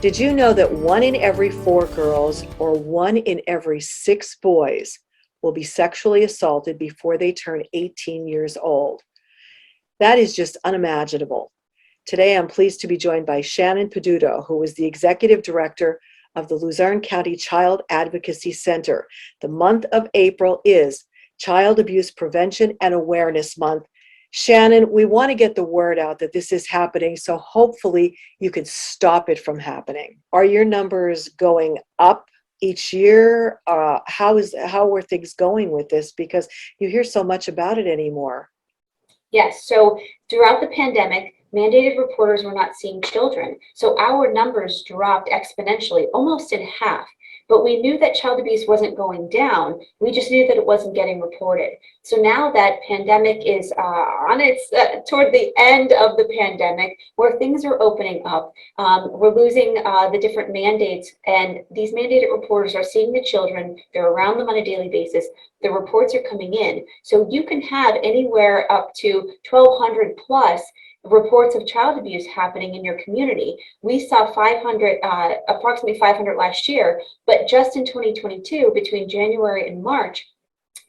Did you know that 1 in every 4 girls or 1 in every 6 boys will be sexually assaulted before they turn 18 years old? That is just unimaginable. Today, I'm pleased to be joined by Shannon Peduto, who is the Executive Director of the Luzerne County Child Advocacy Center. The month of April is Child Abuse Prevention and Awareness Month. Shannon, we want to get the word out that this is happening, so hopefully you can stop it from happening. Are your numbers going up each year? How are things going with this? Because you hear so much about it anymore. Yes, so throughout the pandemic, mandated reporters were not seeing children. So our numbers dropped exponentially, almost in half. But we knew that child abuse wasn't going down. We just knew that it wasn't getting reported. So now that pandemic is on its toward the end of the pandemic, where things are opening up, we're losing the different mandates, and these mandated reporters are seeing the children. They're around them on a daily basis. The reports are coming in. So you can have anywhere up to 1,200 plus reports of child abuse happening in your community. We saw 500, approximately 500 last year, but just in 2022, between January and March,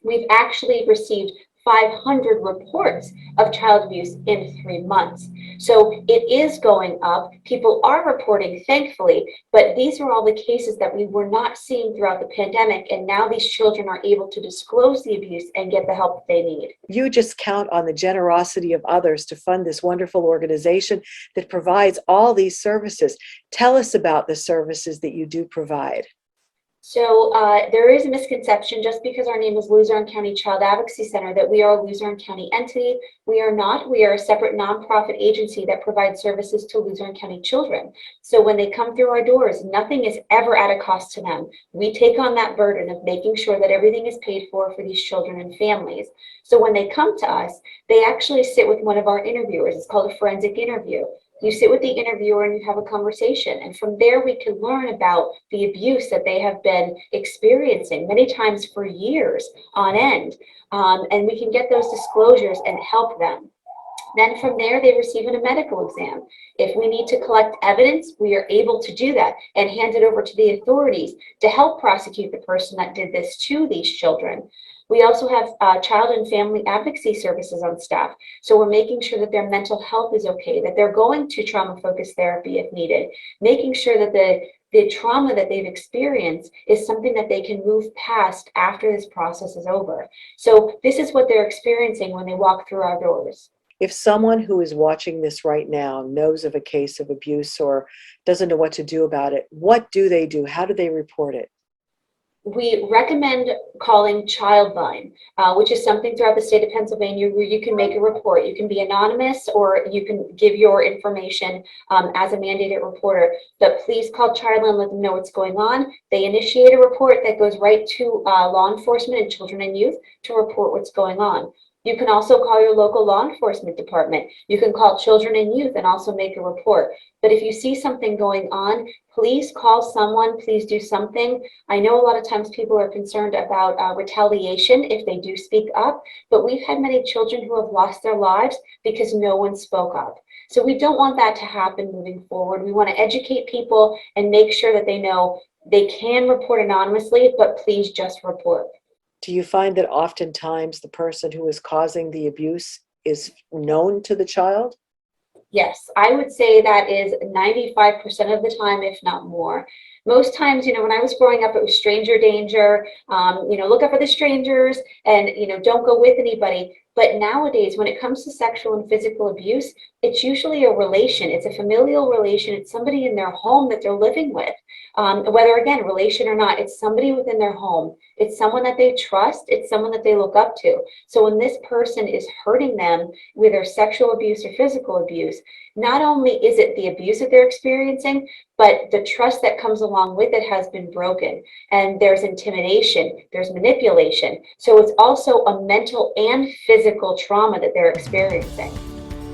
we've actually received 500 reports of child abuse in 3 months. So it is going up. People are reporting, thankfully, but these are all the cases that we were not seeing throughout the pandemic. And now these children are able to disclose the abuse and get the help that they need. You just count on the generosity of others to fund this wonderful organization that provides all these services. Tell us about the services that you do provide. So there is a misconception just because our name is Luzerne County Child Advocacy Center that we are a Luzerne County entity. We are not. We are a separate nonprofit agency that provides services to Luzerne County children. So when they come through our doors, nothing is ever at a cost to them. We take on that burden of making sure that everything is paid for these children and families. So when they come to us, they actually sit with one of our interviewers. It's called a forensic interview. You sit with the interviewer and you have a conversation. And from there, we can learn about the abuse that they have been experiencing, many times for years on end. And we can get those disclosures and help them. Then from there, they receive a medical exam. If we need to collect evidence, we are able to do that and hand it over to the authorities to help prosecute the person that did this to these children. We also have child and family advocacy services on staff. So we're making sure that their mental health is okay, that they're going to trauma-focused therapy if needed, making sure that the trauma that they've experienced is something that they can move past after this process is over. So this is what they're experiencing when they walk through our doors. If someone who is watching this right now knows of a case of abuse or doesn't know what to do about it, what do they do? How do they report it? We recommend calling Childline, which is something throughout the state of Pennsylvania where you can make a report. You can be anonymous or you can give your information as a mandated reporter. But please call Childline, let them know what's going on. They initiate a report that goes right to law enforcement and children and youth to report what's going on. You can also call your local law enforcement department. You can call children and youth and also make a report. But if you see something going on, please call someone, please do something. I know a lot of times people are concerned about retaliation if they do speak up, but we've had many children who have lost their lives because no one spoke up. So we don't want that to happen moving forward. We want to educate people and make sure that they know they can report anonymously, but please just report. Do you find that oftentimes the person who is causing the abuse is known to the child? Yes, I would say that is 95% of the time, if not more. Most times, when I was growing up, it was stranger danger, look out for the strangers and, don't go with anybody. But nowadays, when it comes to sexual and physical abuse, it's usually a relation. It's a familial relation. It's somebody in their home that they're living with. Whether, again, relation or not, it's somebody within their home. It's someone that they trust. It's someone that they look up to. So when this person is hurting them with their sexual abuse or physical abuse, not only is it the abuse that they're experiencing, but the trust that comes along with it has been broken. And there's intimidation, there's manipulation. So it's also a mental and physical trauma that they're experiencing.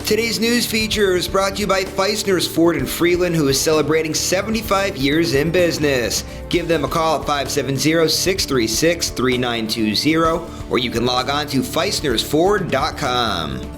Today's news feature is brought to you by Feisner's Ford in Freeland, who is celebrating 75 years in business. Give them a call at 570-636-3920, or you can log on to feisnersford.com.